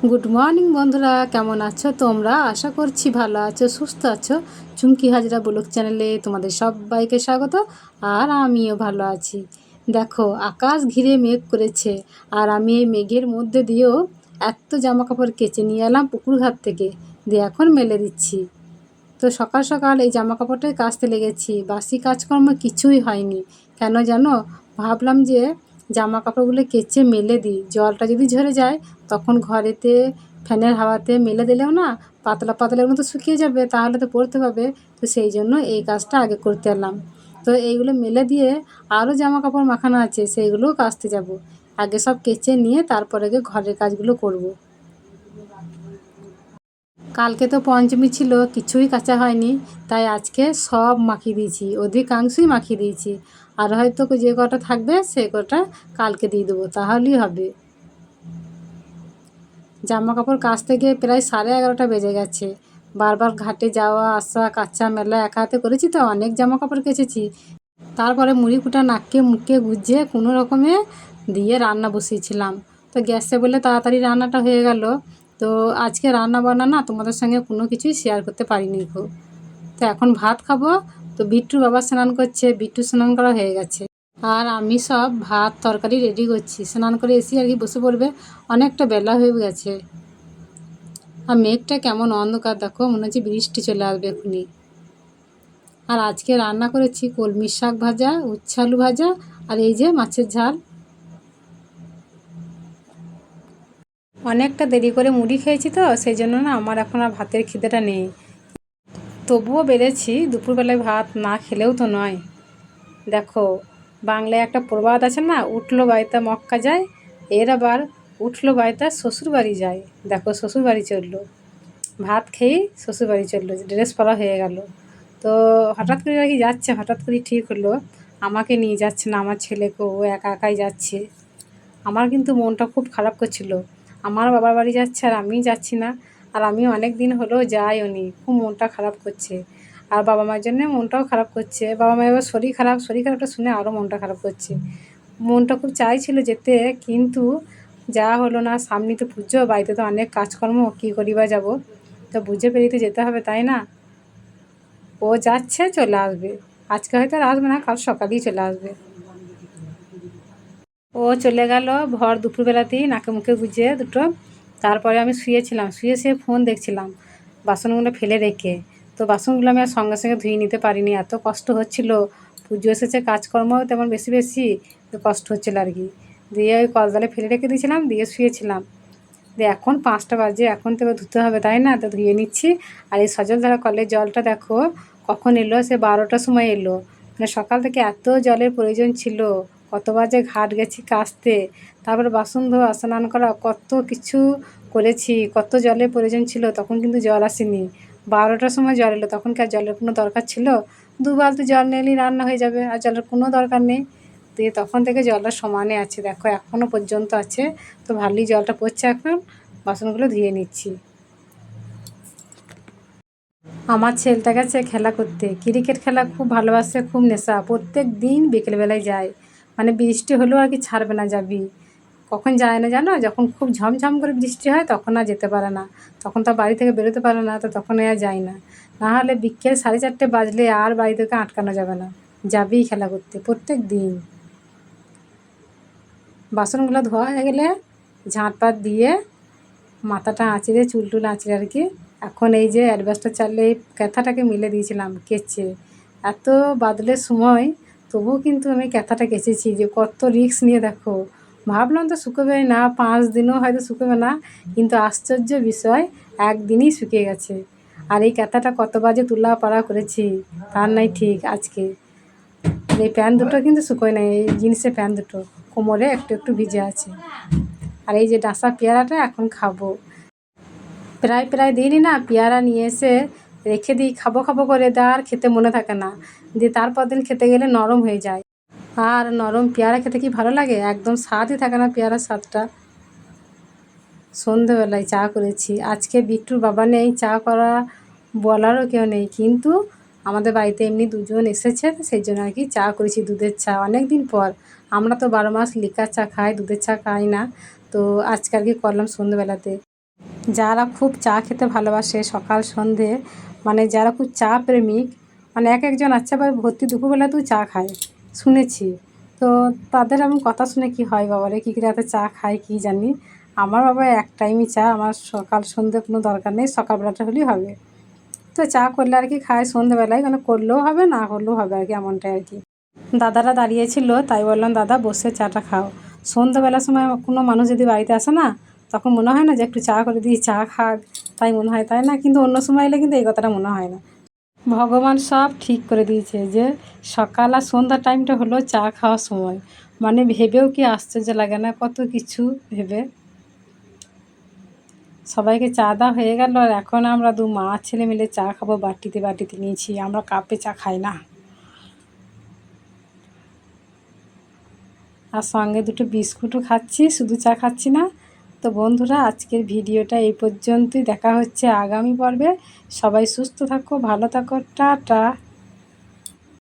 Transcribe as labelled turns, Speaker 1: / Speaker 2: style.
Speaker 1: Good morning বন্ধুরা, কেমন আছো তোমরা? আশা করছি ভালো আছো, সুস্থ আছো। চুমকি হাজরা ব্লগ চ্যানেলে তোমাদের সবাইকে স্বাগত। আর আমিও ভালো আছি। দেখো, আকাশ ঘিরে মেঘ করেছে, আর আমি এই মেঘের মধ্যে দিয়েও এত জামা কাপড় কেচে নিয়ে এলাম পুকুর ঘাট থেকে, দিয়ে এখন মেলে দিচ্ছি। তো সকাল সকাল এই জামা কাপড়টাই কাচতে লেগেছি, বাসি কাজকর্ম কিছুই হয়নি। কেন জানো? ভাবলাম যে জামা কাপড়গুলো কেচে মেলে দিই, জলটা যদি ঝরে যায় তখন ঘরেতে ফ্যানের হাওয়াতে মেলে দিলেও না পাতলা পাতলার মতো শুকিয়ে যাবে, তাহলে তো পরতে পারবে। তো সেই জন্য এই কাজটা আগে করতে এলাম। তো এইগুলো মেলে দিয়ে আরও জামা কাপড় মাখানো আছে, সেইগুলোও কাচতে যাব। আগে সব কেচে নিয়ে তারপরে আগে ঘরের কাজগুলো করব। কালকে তো পঞ্চমী ছিল, কিছুই কাচা হয়নি, তাই আজকে সব মাখিয়ে দিয়েছি, অধিকাংশই মাখিয়ে দিয়েছি। আর হয়তো যে কটা থাকবে সে কটা কালকে দিয়ে দেবো, তাহলেই হবে। জামা কাপড় কাচতে গিয়ে প্রায় 11:30 বেজে গেছে। বারবার ঘাটে যাওয়া আসা, কাঁচা মেলা একা হাতে করেছি, তো অনেক জামা কাপড় কেচেছি। তারপরে মুড়ি কুটা নাককে মুখে গুজে কোনো রকমে দিয়ে রান্না বসিয়েছিলাম। তো গ্যাসে বলে তাড়াতাড়ি রান্নাটা হয়ে গেল। তো আজকে রান্না বান্না না তোমাদের সঙ্গে কোনো কিছুই শেয়ার করতে পারিনি গো। তো এখন ভাত খাবো। তো বিট্টুর বাবা স্নান করছে, বিট্টু স্নান করা হয়ে গেছে। আর আমি সব ভাত তরকারি রেডি করছি, স্নান করে এসে আর কি বসে পড়বে, অনেকটা বেলা হয়ে গেছে। আর মেঘটা কেমন অন্ধকার, দেখো মনে হচ্ছে বৃষ্টি চলে আসবে এখনই। আর আজকে রান্না করেছি কলমির শাক ভাজা, উচ্ছে আলু ভাজা, আর এই যে মাছের ঝাল। অনেকটা দেরি করে মুড়ি খেয়েছি, তো সেই জন্য না আমার এখন আর ভাতের খিদেটা নেই। তবুও বেড়েছি, দুপুরবেলায় ভাত না খেলেও তো নয়। দেখো, বাংলায় একটা প্রবাদ আছে না, উঠলো বাড়িতে মক্কা যায়, এর আবার উঠলো বাড়িতে শ্বশুর বাড়ি যায়। দেখো, শ্বশুর বাড়ি চললো, ভাত খেয়েই শ্বশুর বাড়ি চললো, ড্রেস পরা হয়ে গেল। তো হঠাৎ করে আর কি যাচ্ছে, হঠাৎ করে ঠিক হলো আমাকে নিয়ে যাচ্ছে না, আমার ছেলেকে, ও একা একাই যাচ্ছে। আমার কিন্তু মনটা খুব খারাপ করছিল, আমার বাবার বাড়ি যাচ্ছে আর আমি যাচ্ছি না। আর আমি অনেক দিন হলো যাইও নি, খুব মনটা খারাপ করছে। আর বাবা মায়ের জন্যে মনটাও খারাপ করছে, বাবা মায়ের এবার শরীর খারাপ, শরীর খারাপটা শুনে আরও মনটা খারাপ করছে। মনটা খুব চাইছিল যেতে, কিন্তু যাওয়া হলো না। সামনে তো পুজো, বাড়িতে তো অনেক কাজকর্ম, কী করিবা যাব। তো বুঝে পেরিয়ে তো যেতে হবে, তাই না? ও যাচ্ছে, চলে আসবে। আজকে হয়তো আর আসবে না, কাল সকালেই চলে আসবে। ও চলে গেল ভর দুপুরবেলাতেই, নাকে মুখে গুজে দুটো। তারপরে আমি শুয়েছিলাম, শুয়ে শুয়ে ফোন দেখছিলাম বাসনগুলো ফেলে রেখে। তো বাসনগুলো আমি আর সঙ্গে সঙ্গে ধুয়ে নিতে পারিনি, এত কষ্ট হচ্ছিল। পুজো এসেছে, কাজকর্মও তেমন বেশি বেশি, তো কষ্ট হচ্ছিল আর কি। দিয়ে ওই কলতলে ফেলে রেখে দিয়েছিলাম, দিয়ে শুয়েছিলাম। দিয়ে এখন 5টা বাজে, এখন তো এবার ধুতে হবে, তাই না? তো ধুয়ে নিচ্ছি। আর এই সজলধারা কলের জলটা দেখো কখন এলো, সে 12টার সময় এলো। মানে সকাল থেকে এত জলের প্রয়োজন ছিল, কতবার যে ঘাট গেছি কাচতে, তারপরে বাসন ধোয়া, স্নান করা, কত কিছু করেছি, কত জলের প্রয়োজন ছিল। তখন কিন্তু জল আসেনি, 12টার সময় জল এলো। তখন কি আর জলের কোনো দরকার ছিল? 2 বালতি জল নিলেই রান্না হয়ে যাবে, আর জলের কোনো দরকার নেই। দিয়ে তখন থেকে জলটা সমানে আছে, দেখো এখনও পর্যন্ত আছে। তো ভালোই জলটা পড়ছে, এখন বাসনগুলো ধুয়ে নিচ্ছি। আমার ছেলেটা গেছে খেলা করতে, ক্রিকেট খেলা খুব ভালোবাসে, খুব নেশা, প্রত্যেক দিন বিকেলবেলায় যায়। মানে বৃষ্টি হলেও আর কি ছাড়বে না, যাবি। কখন যায় না জানো? যখন খুব ঝমঝম করে বৃষ্টি হয় তখন আর যেতে পারে না, তখন তো বাড়ি থেকে বেরোতে পারে না, তো তখন আর যায় না। না হলে বিকেল 4:30 বাজলে আর বাড়ি থেকে আটকানো যাবে না, যাবেই খেলা করতে প্রত্যেক দিন। বাসনগুলো ধোয়া হয়ে গেলে ঝাঁটপাট দিয়ে মাথাটা আঁচড়ে, চুল টুল আঁচড়ে আর কি, এখন এই যে অ্যাডভেস্টার চাললে এই ক্যাথাটাকে মিলে দিয়েছিলাম কেচে। এত বাদলের সময় তবুও কিন্তু আমি ক্যাথাটা কেচেছি, যে কত রিস্ক নিয়ে দেখো। ভাবলাম তো শুকোবে না, 5 দিনও হয়তো শুকোবে না, কিন্তু আশ্চর্য বিষয়, একদিনই শুকিয়ে গেছে। আর এই ক্যাথাটা কত বাজে তুলা পাড়া করেছি, তার নাই ঠিক আজকে। এই প্যান্ট দুটো কিন্তু শুকোয় না, এই জিন্সের প্যান্ট দুটো কোমরে একটু একটু ভিজে আছে। আর এই যে ডাসা পেয়ারাটা এখন খাবো। প্রায় প্রায় দিনই না পেয়ারা নিয়ে এসে রেখে দিই, খাবো খাবো করে, আর খেতে মনে থাকে না। দিয়ে তারপর দিন খেতে গেলে নরম হয়ে যায়। আর নরম পেয়ারা খেতে কি ভালো লাগে, একদম স্বাদই থাকে না পেয়ারার স্বাদটা। সন্ধেবেলায় চা করেছি, আজকে বিট্টুর বাবা নেই, চা করা বলারও কেউ নেই, কিন্তু আমাদের বাড়িতে এমনি দুজন এসেছে, সেই জন্য আর কি চা করেছি, দুধের চা, অনেক দিন পর। আমরা তো 12 মাস লিকার চা খাই, দুধের চা খাই না। তো আজকে আর কি করলাম সন্ধেবেলাতে। যারা খুব চা খেতে ভালোবাসে সকাল সন্ধে, মানে যারা খুব চা প্রেমিক, মানে এক একজন আছে আবার ভর্তি দুপুরবেলাতেও চা খায় শুনেছি। তো তাদের এমন কথা শুনে কি হয় বাবারে, কী করে এত চা খায় কী জানি। আমার বাবা এক টাইমই চা, আমার সকাল সন্ধে কোনো দরকার নেই, সকালবেলাটা হলেই হবে। তো চা করলে আর কি খায় সন্ধেবেলায়, মানে করলেও হবে না করলেও হবে আর কি, এমনটাই আর কি। দাদারা দাঁড়িয়েছিল তাই বললাম দাদা বসে চাটা খাও। সন্ধ্যাবেলার সময় কোনো মানুষ যদি বাড়িতে আসে না, তখন মনে হয় না যে একটু চা করে দিই চা খাক, তাই মনে হয়, তাই না? কিন্তু অন্য সময় এলে কিন্তু এই কথাটা মনে হয় না। ভগবান সব ঠিক করে দিয়েছে যে সকাল আর সন্ধ্যার টাইমটা হলো চা খাওয়ার সময়। মানে ভেবেও কি আশ্চর্য লাগে না, কত কিছু ভেবে। সবাইকে চা দেওয়া হয়ে গেল, আর এখন আমরা দু মা ছেলে মিলে চা খাবো, বাটিতে বাটিতে নিয়েছি, আমরা কাপে চা খাই না। আর সঙ্গে দুটো বিস্কুটও খাচ্ছি, শুধু চা খাচ্ছি না। তো বন্ধুরা, আজকের ভিডিওটা এই পর্যন্তই, দেখা হচ্ছে আগামী পর্বে। সবাই সুস্থ থাকো, ভালো থাকো, টাটা।